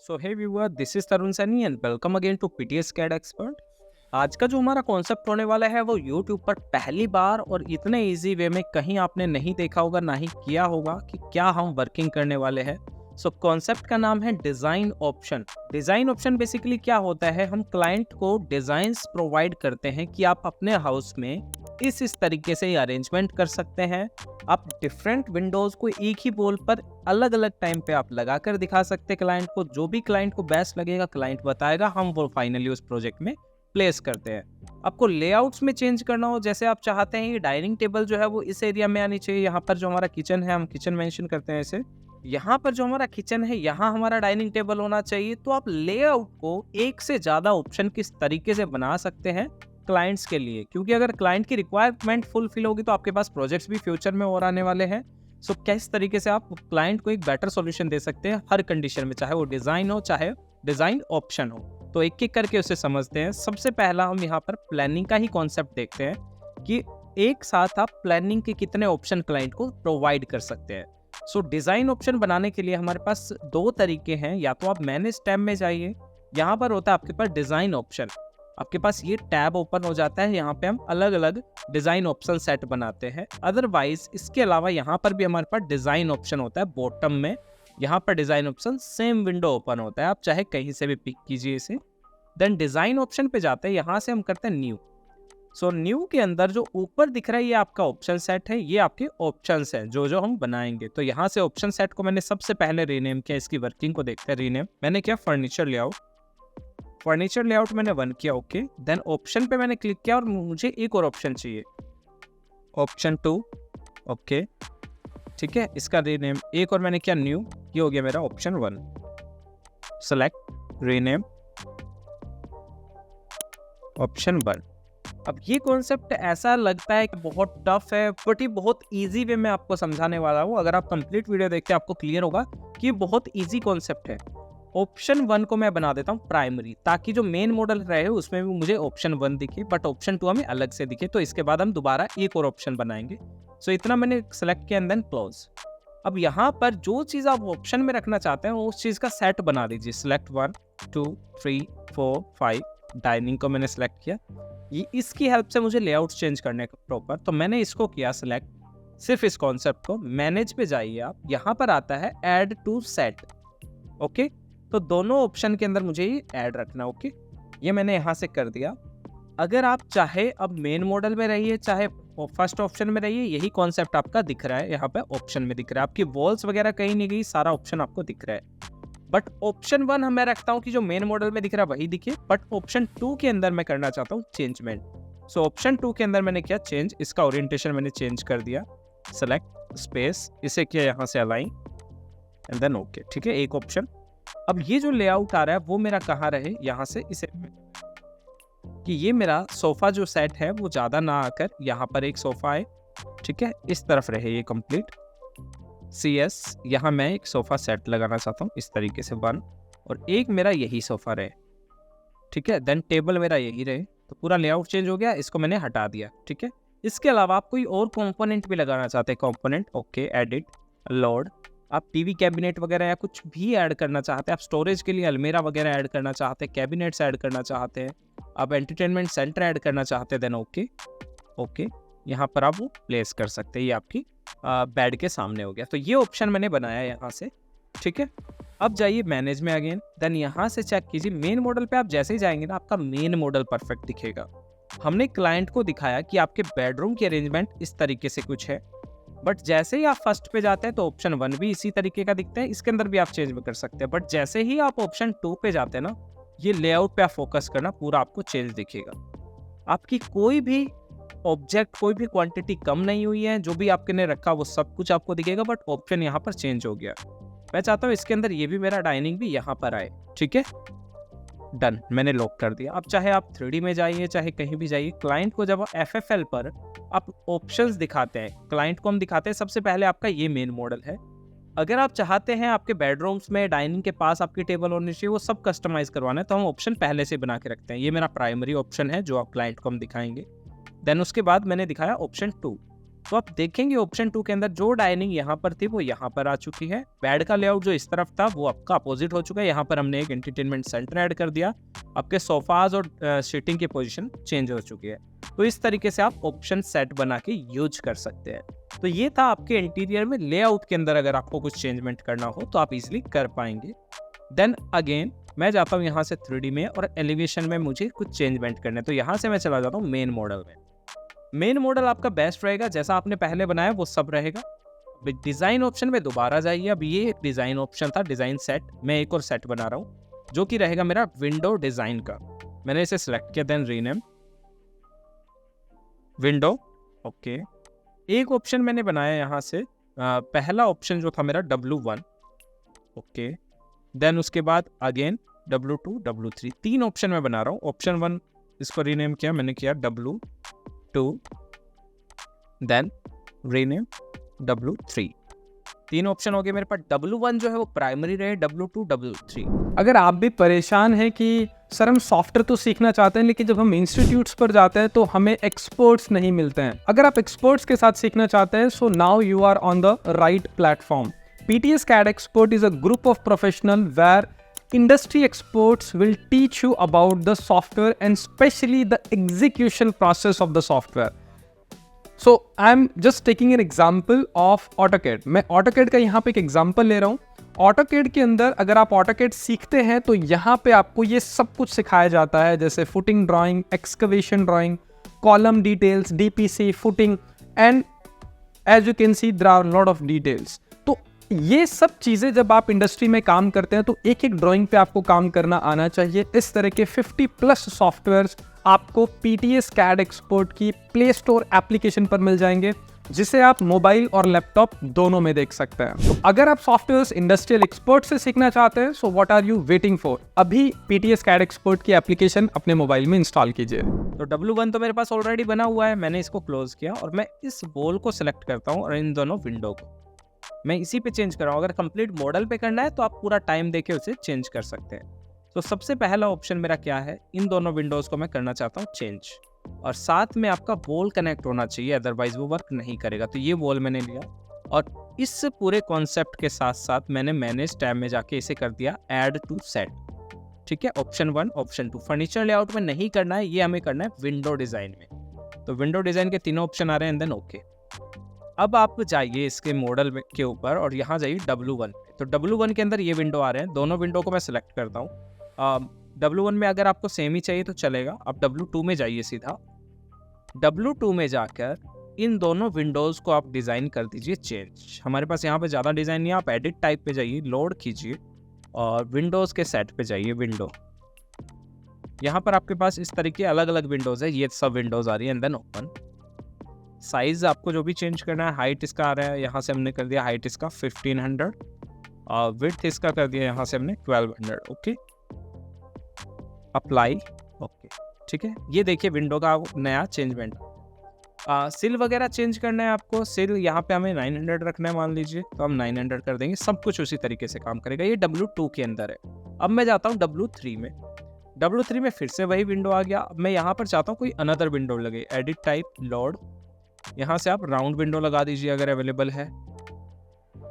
So hey viewer, this is Tarun Saini and welcome again to PTS CAD Expert. आज का जो हमारा कॉन्सेप्ट होने वाला है वो यूट्यूब पर पहली बार और इतने इजी वे में कहीं आपने नहीं देखा होगा, ना ही किया होगा कि क्या हम वर्किंग करने वाले हैं। सो कॉन्सेप्ट का नाम है design option. Design option basically क्या होता है, हम क्लाइंट को डिज़ाइंस प्रोवाइड करते हैं कि आप अपने हाउस में इस तरीके से अरेंजमेंट कर सकते हैं। आप डिफरेंट विंडोज को एक ही वॉल पर अलग अलग टाइम पे आप लगा कर दिखा सकते हैं क्लाइंट को। जो भी क्लाइंट को बेस्ट लगेगा क्लाइंट बताएगा, हम वो फाइनली उस प्रोजेक्ट में प्लेस करते हैं। आपको लेआउट्स में चेंज करना हो, जैसे आप चाहते हैं ये डाइनिंग टेबल जो है वो इस एरिया में आनी चाहिए। यहाँ पर जो हमारा किचन है, हम किचन मेंशन करते हैं इसे। यहाँ पर जो हमारा किचन है यहाँ हमारा डाइनिंग टेबल होना चाहिए। तो आप लेआउट को एक से ज्यादा ऑप्शन किस तरीके से बना सकते हैं क्लाइंट्स के लिए, क्योंकि अगर क्लाइंट की रिक्वायरमेंट फुलफिल होगी तो आपके पास प्रोजेक्ट्स भी फ्यूचर में और आने वाले हैं। सो किस तरीके से आप क्लाइंट को एक बेटर सॉल्यूशन दे सकते हैं हर कंडीशन में, चाहे वो डिजाइन हो चाहे डिजाइन ऑप्शन हो। तो एक एक करके उसे समझते हैं। सबसे पहला हम यहाँ पर प्लानिंग का ही कॉन्सेप्ट देखते हैं कि एक साथ आप प्लानिंग के कितने ऑप्शन क्लाइंट को प्रोवाइड कर सकते हैं। सो डिजाइन ऑप्शन बनाने के लिए हमारे पास दो तरीके हैं। या तो आप मैनेज टैब में जाइए, यहाँ पर होता है आपके पास डिजाइन ऑप्शन। आपके पास ये टैब ओपन हो जाता है, यहाँ पे हम अलग अलग डिजाइन ऑप्शन सेट बनाते हैं। अदरवाइज इसके अलावा यहाँ पर भी हमारे पास डिजाइन ऑप्शन होता है बॉटम में। यहाँ पर design option same window open होता है, आप चाहे कहीं से भी पिक कीजिए इसे। देन डिजाइन ऑप्शन पे जाते हैं, यहाँ से हम करते हैं न्यू। सो न्यू के अंदर जो ऊपर दिख रहा है ये आपका ऑप्शन सेट है, ये आपके ऑप्शंस हैं जो जो हम बनाएंगे। तो यहाँ से ऑप्शन सेट को मैंने सबसे पहले रीनेम किया। इसकी वर्किंग को देखते हैं। रीनेम मैंने किया फर्नीचर लेआउट। फर्नीचर लेआउट मैंने 1 किया, ओके। देन ऑप्शन पे मैंने क्लिक किया और मुझे एक और ऑप्शन चाहिए, ऑप्शन 2, ओके, ठीक है। इसका रीनेम एक और मैंने किया न्यू, ये हो गया मेरा ऑप्शन 1। Select rename option 1। अब ये कॉन्सेप्ट ऐसा लगता है कि बहुत टफ है, बट ये बहुत इजी वे में आपको समझाने वाला हूँ। अगर आप कंप्लीट वीडियो देखते हैं आपको क्लियर होगा कि ये बहुत इजी कॉन्सेप्ट है। ऑप्शन 1 को मैं बना देता हूँ प्राइमरी, ताकि जो मेन मॉडल रहे उसमें भी मुझे ऑप्शन 1 दिखे, बट ऑप्शन 2 हमें अलग से दिखे। तो इसके बाद हम दोबारा एक और ऑप्शन बनाएंगे। सो इतना मैंने सेलेक्ट किया एंड देन क्लोज। अब यहाँ पर जो चीज़ आप ऑप्शन में रखना चाहते हैं उस चीज़ का सेट बना दीजिए। सिलेक्ट 1 2 3 4 5। डाइनिंग को मैंने सेलेक्ट किया। ये इसकी हेल्प से मुझे लेआउट चेंज करने का प्रॉपर, तो मैंने इसको किया सिलेक्ट। सिर्फ इस कॉन्सेप्ट को मैनेज पे जाइए आप, यहाँ पर आता है ऐड टू सेट, ओके। तो दोनों ऑप्शन के अंदर मुझे ये ऐड रखना, ओके। ये मैंने यहाँ से कर दिया। अगर आप चाहे अब मेन मॉडल में रहिए चाहे फर्स्ट ऑप्शन में रहिए, यही कॉन्सेप्ट आपका दिख रहा है यहाँ पे ऑप्शन में दिख रहा है। आपकी वॉल्स वगैरह कहीं नहीं गई, सारा ऑप्शन आपको दिख रहा है। बट ऑप्शन 1 मैं रखता हूँ कि जो मेन मॉडल में दिख रहा है वही दिखे, बट ऑप्शन 2 के अंदर मैं करना चाहता हूँ चेंजमेंट। सो ऑप्शन 2 के अंदर मैंने किया चेंज, इसका ओरिएंटेशन मैंने चेंज कर दिया। सेलेक्ट स्पेस, इसे किया यहाँ से अलाइन एंड देन ओके, ठीक है, एक ऑप्शन। अब ये जो लेआउट आ रहा है वो मेरा कहाँ रहे, यहाँ से इसे कि ये मेरा सोफा जो सेट है वो ज़्यादा ना आकर यहाँ पर एक सोफा है, ठीक है, इस तरफ रहे ये कंप्लीट। CS यहाँ मैं एक सोफा सेट लगाना चाहता हूँ इस तरीके से 1, और एक मेरा यही सोफा रहे, ठीक है। देन टेबल मेरा यही रहे। तो पूरा लेआउट चेंज हो गया, इसको मैंने हटा दिया, ठीक है। इसके अलावा आप कोई और कंपोनेंट भी लगाना चाहते हैं, कंपोनेंट, ओके, एडिट, लोड। आप टीवी कैबिनेट वगैरह या कुछ भी ऐड करना चाहते हैं, आप स्टोरेज के लिए अलमीरा वगैरह ऐड करना चाहते हैं, कैबिनेट्स ऐड करना चाहते हैं, आप एंटरटेनमेंट सेंटर ऐड करना चाहते हैं, देन ओके ओके, यहाँ पर आप वो प्लेस कर सकते हैं। ये आपकी बेड के सामने हो गया। तो ये ऑप्शन मैंने बनाया यहाँ से, ठीक है। अब जाइए मैनेज में अगेन, देन यहाँ से चेक कीजिए मेन मॉडल पे। आप जैसे ही जाएंगे ना आपका मेन मॉडल परफेक्ट दिखेगा। हमने क्लाइंट को दिखाया कि आपके बेडरूम की अरेंजमेंट इस तरीके से कुछ है, बट जैसे ही आप फर्स्ट पे जाते हैं तो ऑप्शन 1 भी इसी तरीके का दिखता है। इसके अंदर भी आप चेंज भी कर सकते हैं, बट जैसे ही आप ऑप्शन 2 पे जाते हैं ना, ये लेआउट पे आप फोकस करना, पूरा आपको चेंज दिखेगा। आपकी कोई भी ऑब्जेक्ट, कोई भी क्वांटिटी कम नहीं हुई है, जो भी आपके ने रखा वो सब कुछ आपको दिखेगा, बट ऑप्शन यहाँ पर चेंज हो गया। मैं चाहता हूँ इसके अंदर ये भी मेरा डाइनिंग भी यहाँ पर आए, ठीक है। डन, मैंने लॉक कर दिया। अब चाहे आप 3D में जाइए चाहे कहीं भी जाइए, क्लाइंट को जब FFL पर आप ऑप्शंस दिखाते हैं, क्लाइंट को हम दिखाते हैं सबसे पहले आपका ये मेन मॉडल है। अगर आप चाहते हैं आपके बेडरूम्स में डाइनिंग के पास आपकी टेबल होनी चाहिए, वो सब कस्टमाइज करवाना है, तो हम ऑप्शन पहले से बना के रखते हैं। ये मेरा प्राइमरी ऑप्शन है जो आप क्लाइंट को हम दिखाएंगे। देन उसके बाद मैंने दिखाया ऑप्शन 2। तो आप देखेंगे ऑप्शन 2 के अंदर जो डाइनिंग यहाँ पर थी वो यहाँ पर आ चुकी है। बेड का लेआउट जो इस तरफ था वो आपका अपोजिट हो चुका है। यहाँ पर हमने एक एंटरटेनमेंट सेंटर ऐड कर दिया। आपके सोफाज और सीटिंग की पोजीशन चेंज हो चुकी है। तो इस तरीके से आप ऑप्शन सेट बना के यूज कर सकते हैं। तो ये था आपके इंटीरियर में लेआउट के अंदर अगर आपको कुछ चेंजमेंट करना हो तो आप इजिली कर पाएंगे। देन अगेन मैं जाता हूँ यहाँ से 3D में और एलिवेशन में मुझे कुछ चेंजमेंट करने, तो यहाँ से मैं चला जाता हूँ मेन मॉडल में। मेन मॉडल आपका बेस्ट रहेगा, जैसा आपने पहले बनाया वो सब रहेगा। डिज़ाइन ऑप्शन में दोबारा जाइए। अब ये एक डिज़ाइन ऑप्शन था, डिज़ाइन सेट, मैं एक और सेट बना रहा हूँ जो कि रहेगा मेरा विंडो डिज़ाइन का। मैंने इसे सिलेक्ट किया, देन रीनेम विंडो। ओके, एक ऑप्शन मैंने बनाया यहाँ से, पहला ऑप्शन जो था मेरा W1। ओके, देन उसके बाद अगेन W2 W3, 3 ऑप्शन मैं बना रहा हूँ। ऑप्शन 1 इसको रीनेम किया, मैंने किया W2, then rename W3। 3 option हो गए मेरे पास। W1 जो है वो प्राइमरी रहे, W2 W3। अगर आप भी परेशान हैं कि सर हम सॉफ्टवेयर तो सीखना चाहते हैं लेकिन जब हम इंस्टीट्यूट्स पर जाते हैं तो हमें एक्सपर्ट्स नहीं मिलते हैं, अगर आप एक्सपर्ट्स के साथ सीखना चाहते हैं so now you are on the right platform. PTS CAD Expert is a group of professionals where industry experts will teach you about the software and especially the execution process of the software. So I'm just taking an example of AutoCAD. मैं AutoCAD का यहाँ पे एक example ले रहा हूँ। AutoCAD के अंदर अगर आप AutoCAD सीखते हैं तो यहाँ पे आपको ये सब कुछ सिखाया जाता है, जैसे footing drawing, excavation drawing, column details, DPC, footing, and as you can see there are lot of details. तो ये सब चीज़ें जब आप इंडस्ट्री में काम करते हैं तो एक एक ड्राइंग पे आपको काम करना आना चाहिए। इस तरह के 50+ सॉफ्टवेयर्स आपको PTS CAD Expert की प्ले स्टोर एप्लीकेशन पर मिल जाएंगे, जिसे आप मोबाइल और लैपटॉप दोनों में देख सकते हैं। तो अगर आप सॉफ्टवेयर्स इंडस्ट्रियल एक्सपर्ट से सीखना चाहते हैं so what are you waiting for, अभी PTS CAD Expert की एप्लीकेशन अपने मोबाइल में इंस्टॉल कीजिए। तो W1 तो मेरे पास ऑलरेडी बना हुआ है, मैंने इसको क्लोज किया और मैं इस बॉल को सिलेक्ट करता हूँ और इन दोनों विंडो को मैं इसी पे चेंज कर रहा हूँ। अगर कंप्लीट मॉडल पे करना है तो आप पूरा टाइम देके उसे चेंज कर सकते हैं। तो सबसे पहला ऑप्शन मेरा क्या है, इन दोनों विंडोज को मैं करना चाहता हूँ चेंज, और साथ में आपका बॉल कनेक्ट होना चाहिए, अदरवाइज वो वर्क नहीं करेगा। तो ये बॉल मैंने लिया और इस पूरे कॉन्सेप्ट के साथ साथ मैंने मैनेज टैब में जाके इसे कर दिया ऐड टू सेट। ठीक है, ऑप्शन 1 ऑप्शन 2 फर्नीचर लेआउट में नहीं करना है, ये हमें करना है विंडो डिजाइन में। तो विंडो डिजाइन के तीनों ऑप्शन आ रहे हैं, देन ओके। अब आप जाइए इसके मॉडल के ऊपर और यहाँ जाइए W1 पे। तो W1 के अंदर ये विंडो आ रहे हैं, दोनों विंडो को मैं सिलेक्ट करता हूँ। W1 में अगर आपको सेम ही चाहिए तो चलेगा। अब W2 में जाइए सीधा, W2 में जाकर इन दोनों विंडोज़ को आप डिज़ाइन कर दीजिए चेंज। हमारे पास यहाँ पे ज़्यादा डिज़ाइन नहीं है, आप एडिट टाइप पे जाइए, लोड कीजिए और विंडोज़ के सेट पे जाइए, विंडो। यहाँ पर आपके पास इस तरीके अलग अलग विंडोज़ है, ये सब विंडोज़ आ रही है, एंड देन ओपन। साइज़ आपको जो भी चेंज करना है, हाइट इसका आ रहा है, यहाँ से हमने कर दिया हाइट इसका 1500 और विड्थ इसका कर दिया यहाँ से हमने 1200। ओके, अप्लाई, ओके, ठीक है। ये देखिए विंडो का नया चेंजमेंट। सिल वगैरह चेंज करना है आपको, सिल यहाँ पे हमें 900 रखना है मान लीजिए, तो हम 900 कर देंगे। सब कुछ उसी तरीके से काम करेगा। ये W2 के अंदर है। अब मैं जाता हूँ W3 में। W3 में फिर से वही विंडो आ गया। अब मैं यहाँ पर चाहता हूँ कोई अनदर विंडो लगे, एडिट टाइप, लोड। यहाँ से आप राउंड विंडो लगा दीजिए अगर अवेलेबल है।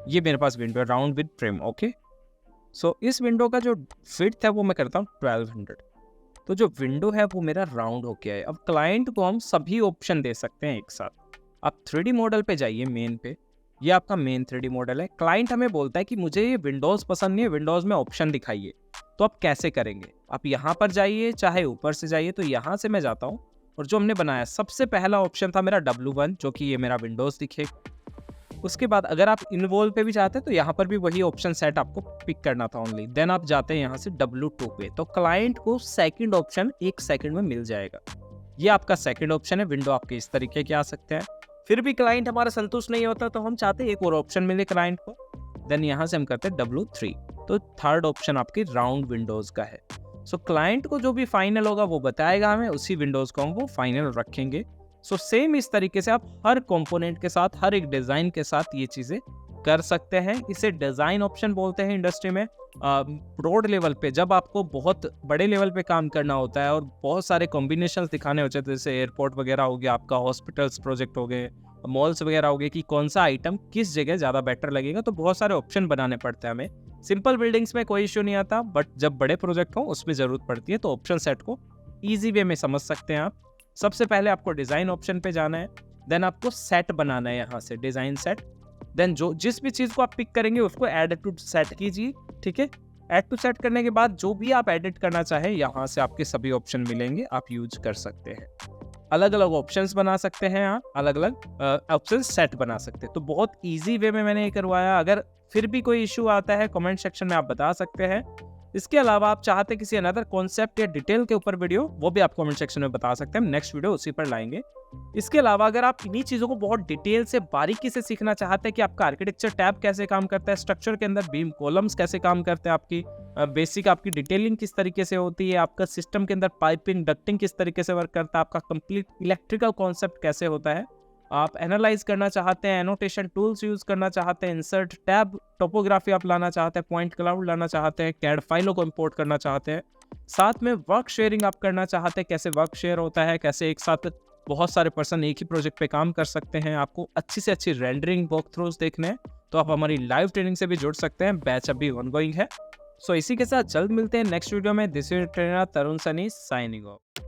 ये मेरे पास विंडो है राउंड विद ट्रिम। ओके, सो इस विंडो का जो विड्थ है वो मैं करता हूँ 1200। तो जो विंडो है वो मेरा राउंड हो गया है। अब क्लाइंट को हम सभी ऑप्शन दे सकते हैं एक साथ। आप 3D मॉडल पे जाइए, मेन पे, ये आपका मेन 3D मॉडल है। क्लाइंट हमें बोलता है कि मुझे ये विंडोज़ पसंद नहीं है, विंडोज़ में ऑप्शन दिखाइए। तो आप कैसे करेंगे, आप यहाँ पर जाइए, चाहे ऊपर से जाइए। तो यहाँ से मैं जाता हूँ और जो हमने बनाया सबसे पहला ऑप्शन था मेरा W1, जो कि ये मेरा विंडोज़ दिखेगा। उसके बाद अगर आप इन्वॉल्व पे भी चाहते हैं तो यहाँ पर भी वही ऑप्शन सेट आपको पिक करना था ओनली। देन आप जाते हैं यहाँ से W2 पे, तो क्लाइंट को सेकंड ऑप्शन 1 सेकंड में मिल जाएगा। ये आपका सेकंड ऑप्शन है। विंडो आपके इस तरीके के आ सकते हैं। फिर भी क्लाइंट हमारा संतुष्ट नहीं होता तो हम चाहते हैं एक और ऑप्शन मिले क्लाइंट को। देन यहाँ से हम करते हैं W3। तो थर्ड ऑप्शन आपकी राउंड विंडोज का है। सो क्लाइंट को जो भी फाइनल होगा वो बताएगा हमें, उसी विंडोज को हम वो फाइनल रखेंगे। सो सेम इस तरीके से आप हर कंपोनेंट के साथ, हर एक डिज़ाइन के साथ ये चीज़ें कर सकते हैं। इसे डिज़ाइन ऑप्शन बोलते हैं इंडस्ट्री में। ब्रॉड लेवल पे जब आपको बहुत बड़े लेवल पे काम करना होता है और बहुत सारे कॉम्बिनेशंस दिखाने होते हैं, जैसे एयरपोर्ट वगैरह हो गया, आपका हॉस्पिटल्स प्रोजेक्ट हो गए, मॉल्स वगैरह हो गए कि कौन सा आइटम किस जगह ज़्यादा बेटर लगेगा, तो बहुत सारे ऑप्शन बनाने पड़ते हैं हमें। सिंपल बिल्डिंग्स में कोई इशू नहीं आता, बट जब बड़े प्रोजेक्ट हो उसमें ज़रूरत पड़ती है, तो ऑप्शन सेट को ईजी वे में समझ सकते हैं आप। सबसे पहले आपको डिज़ाइन ऑप्शन पे जाना है, देन आपको सेट बनाना है, यहाँ से डिज़ाइन सेट। देन जो जिस भी चीज़ को आप पिक करेंगे उसको ऐड टू सेट कीजिए, ठीक है। ऐड टू सेट करने के बाद जो भी आप एडिट करना चाहें, यहाँ से आपके सभी ऑप्शन मिलेंगे, आप यूज कर सकते हैं। अलग अलग ऑप्शंस बना सकते हैं आप, अलग अलग ऑप्शन सेट बना सकते हैं। तो बहुत इजी वे में मैंने ये करवाया। अगर फिर भी कोई इशू आता है कमेंट सेक्शन में आप बता सकते हैं। इसके अलावा आप चाहते हैं किसी अनदर कॉन्सेप्ट या डिटेल के ऊपर वीडियो, वो भी आप कमेंट सेक्शन में बता सकते हैं, नेक्स्ट वीडियो उसी पर लाएंगे। इसके अलावा अगर आप इन्हीं चीज़ों को बहुत डिटेल से बारीकी से सीखना चाहते हैं कि आपका आर्किटेक्चर टैब कैसे काम करता है, स्ट्रक्चर के अंदर बीम कॉलम्स कैसे काम करते हैं, आपकी बेसिक आपकी डिटेलिंग किस तरीके से होती है, आपका सिस्टम के अंदर पाइपिंग डक्टिंग किस तरीके से वर्क करता है, आपका कंप्लीट इलेक्ट्रिकल कॉन्सेप्ट कैसे होता है, आप एनालाइज करना चाहते हैं, एनोटेशन टूल्स यूज करना चाहते हैं, इंसर्ट टैब टोपोग्राफी आप लाना चाहते हैं, पॉइंट क्लाउड लाना चाहते हैं, कैड फाइलों को इंपोर्ट करना चाहते हैं, साथ में वर्क शेयरिंग आप करना चाहते हैं, कैसे वर्क शेयर होता है, कैसे एक साथ बहुत सारे पर्सन एक ही प्रोजेक्ट पे काम कर सकते हैं, आपको अच्छी से अच्छी रेंडरिंग वॉक थ्रूज देखने हैं, तो आप हमारी लाइव ट्रेनिंग से भी जुड़ सकते हैं। बैच अभी ऑनगोइंग है। सो इसी के साथ जल्द मिलते हैं नेक्स्ट वीडियो में। This is trainer Tarun Sunny signing off.